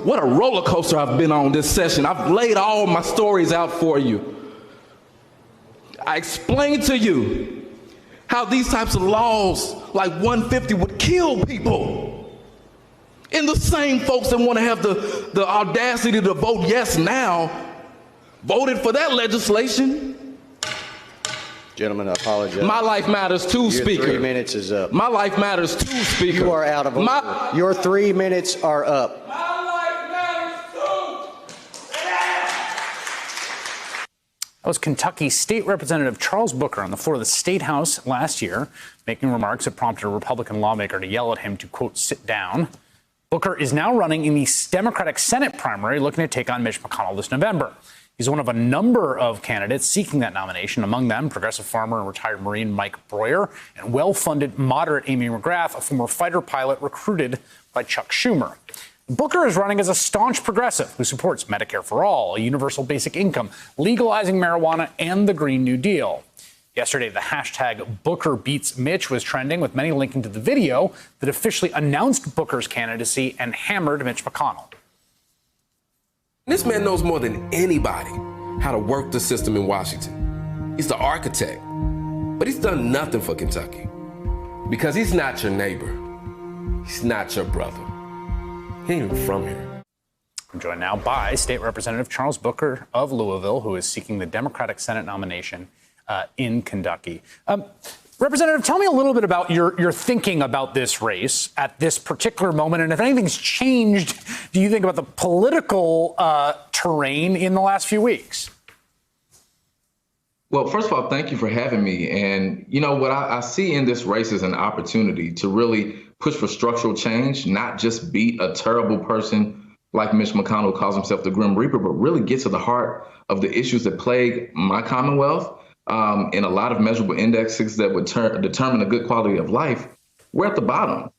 what a roller coaster I've been on this session. I've laid all my stories out for you. I explained to you how these types of laws, like 150, would kill people. And the same folks that want to have the audacity to vote yes now voted for that legislation. Gentlemen, I apologize. My life matters too, Speaker. Your 3 minutes is up. My life matters too, Speaker. You are out of order. Your 3 minutes are up. My life matters too. That was Kentucky State Representative Charles Booker on the floor of the State House last year, making remarks that prompted a Republican lawmaker to yell at him to, quote, sit down. Booker is now running in the Democratic Senate primary, looking to take on Mitch McConnell this November. He's one of a number of candidates seeking that nomination, among them progressive farmer and retired Marine Mike Breuer and well-funded moderate Amy McGrath, a former fighter pilot recruited by Chuck Schumer. Booker is running as a staunch progressive who supports Medicare for all, a universal basic income, legalizing marijuana, and the Green New Deal. Yesterday, the hashtag BookerBeatsMitch was trending, with many linking to the video that officially announced Booker's candidacy and hammered Mitch McConnell. This man knows more than anybody how to work the system in Washington. He's the architect, but he's done nothing for Kentucky because he's not your neighbor. He's not your brother. He ain't even from here. I'm joined now by State Representative Charles Booker of Louisville, who is seeking the Democratic Senate nomination in Kentucky. Representative, tell me a little bit about your thinking about this race at this particular moment, and if anything's changed, do you think, about the political terrain in the last few weeks? Well, first of all, thank you for having me. And, you know, what I see in this race is an opportunity to really push for structural change, not just beat a terrible person like Mitch McConnell, who calls himself the Grim Reaper, but really get to the heart of the issues that plague my Commonwealth. In a lot of measurable indexes that would determine a good quality of life, we're at the bottom.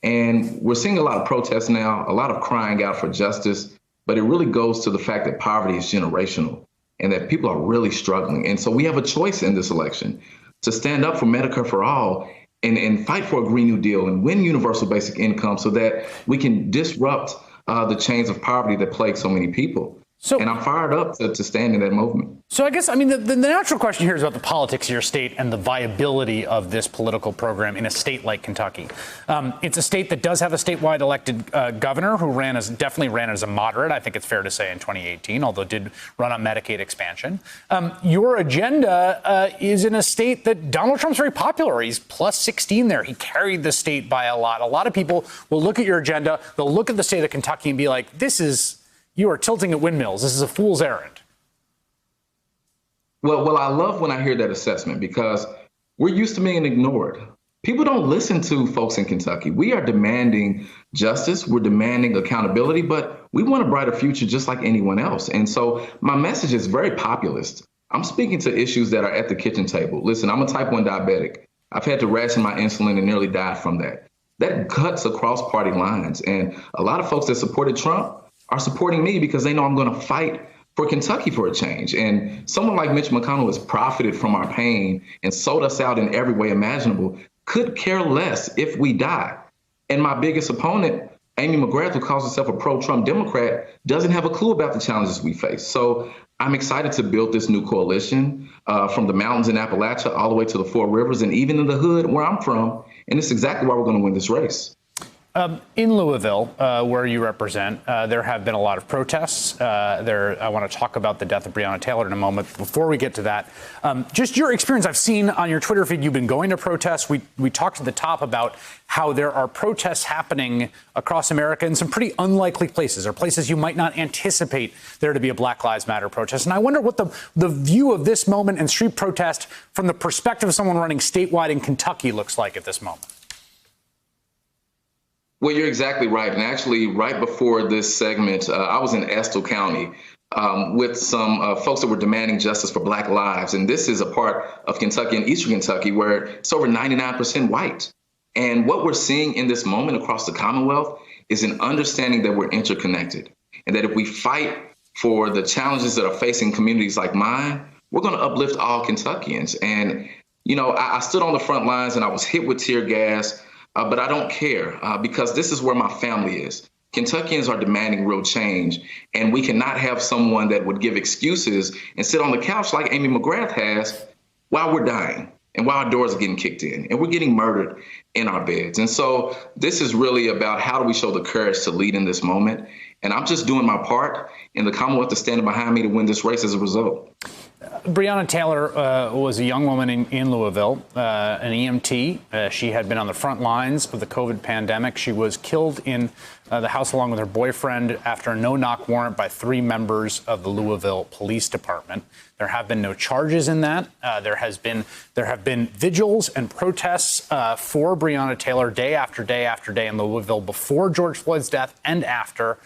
And we're seeing a lot of protests now, a lot of crying out for justice, but it really goes to the fact that poverty is generational and that people are really struggling. And so we have a choice in this election to stand up for Medicare for all and fight for a Green New Deal and win universal basic income so that we can disrupt the chains of poverty that plague so many people. And I'm fired up to stand in that movement. So I guess, I mean, the natural question here is about the politics of your state and the viability of this political program in a state like Kentucky. It's a state that does have a statewide elected governor who definitely ran as a moderate, I think it's fair to say, in 2018, although did run on Medicaid expansion. Your agenda is in a state that Donald Trump's very popular. He's plus 16 there. He carried the state by a lot. A lot of people will look at your agenda, they'll look at the state of Kentucky and be like, you are tilting at windmills. This is a fool's errand. Well, I love when I hear that assessment because we're used to being ignored. People don't listen to folks in Kentucky. We are demanding justice. We're demanding accountability, but we want a brighter future just like anyone else. And so my message is very populist. I'm speaking to issues that are at the kitchen table. Listen, I'm a type 1 diabetic. I've had to ration my insulin and nearly died from that. That cuts across party lines. And a lot of folks that supported Trump are supporting me because they know I'm going to fight for Kentucky for a change. And someone like Mitch McConnell has profited from our pain and sold us out in every way imaginable, could care less if we die. And my biggest opponent, Amy McGrath, who calls herself a pro-Trump Democrat, doesn't have a clue about the challenges we face. So I'm excited to build this new coalition from the mountains in Appalachia all the way to the Four Rivers and even in the hood where I'm from. And it's exactly why we're going to win this race. In Louisville, where you represent, there have been a lot of protests. I want to talk about the death of Breonna Taylor in a moment. Before we get to that, just your experience. I've seen on your Twitter feed you've been going to protests. We talked at the top about how there are protests happening across America in some pretty unlikely places, or places you might not anticipate there to be a Black Lives Matter protest. And I wonder what the view of this moment and street protest from the perspective of someone running statewide in Kentucky looks like at this moment. Well, you're exactly right. And actually, right before this segment, I was in Estill County with some folks that were demanding justice for Black lives. And this is a part of Kentucky and Eastern Kentucky where it's over 99% white. And what we're seeing in this moment across the Commonwealth is an understanding that we're interconnected and that if we fight for the challenges that are facing communities like mine, we're going to uplift all Kentuckians. And, you know, I stood on the front lines and I was hit with tear gas. But I don't care because this is where my family is. Kentuckians are demanding real change, and we cannot have someone that would give excuses and sit on the couch like Amy McGrath has while we're dying and while our doors are getting kicked in and we're getting murdered in our beds. And so this is really about how do we show the courage to lead in this moment. And I'm just doing my part, and the Commonwealth is standing behind me to win this race as a result. Breonna Taylor was a young woman in Louisville, an EMT. She had been on the front lines of the COVID pandemic. She was killed in the house along with her boyfriend after a no-knock warrant by 3 members of the Louisville Police Department. There have been no charges in that. There have been vigils and protests for Breonna Taylor day after day after day in Louisville before George Floyd's death and after.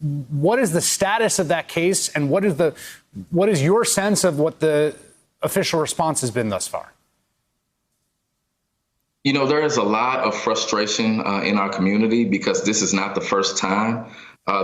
What is the status of that case, and what is your sense of what the official response has been thus far? You know, there is a lot of frustration in our community because this is not the first time.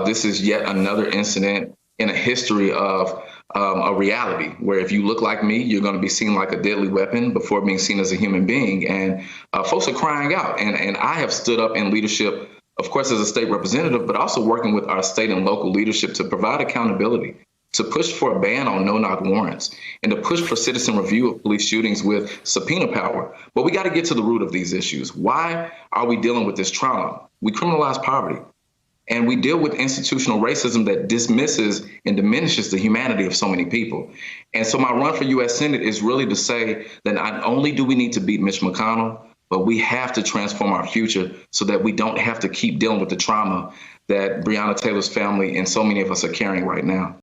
This is yet another incident in a history of a reality where if you look like me, you're going to be seen like a deadly weapon before being seen as a human being. And folks are crying out. And I have stood up in leadership, of course, as a state representative, but also working with our state and local leadership to provide accountability, to push for a ban on no-knock warrants, and to push for citizen review of police shootings with subpoena power. But we got to get to the root of these issues. Why are we dealing with this trauma? We criminalize poverty, and we deal with institutional racism that dismisses and diminishes the humanity of so many people. And so my run for U.S. Senate is really to say that not only do we need to beat Mitch McConnell, but we have to transform our future so that we don't have to keep dealing with the trauma that Breonna Taylor's family and so many of us are carrying right now.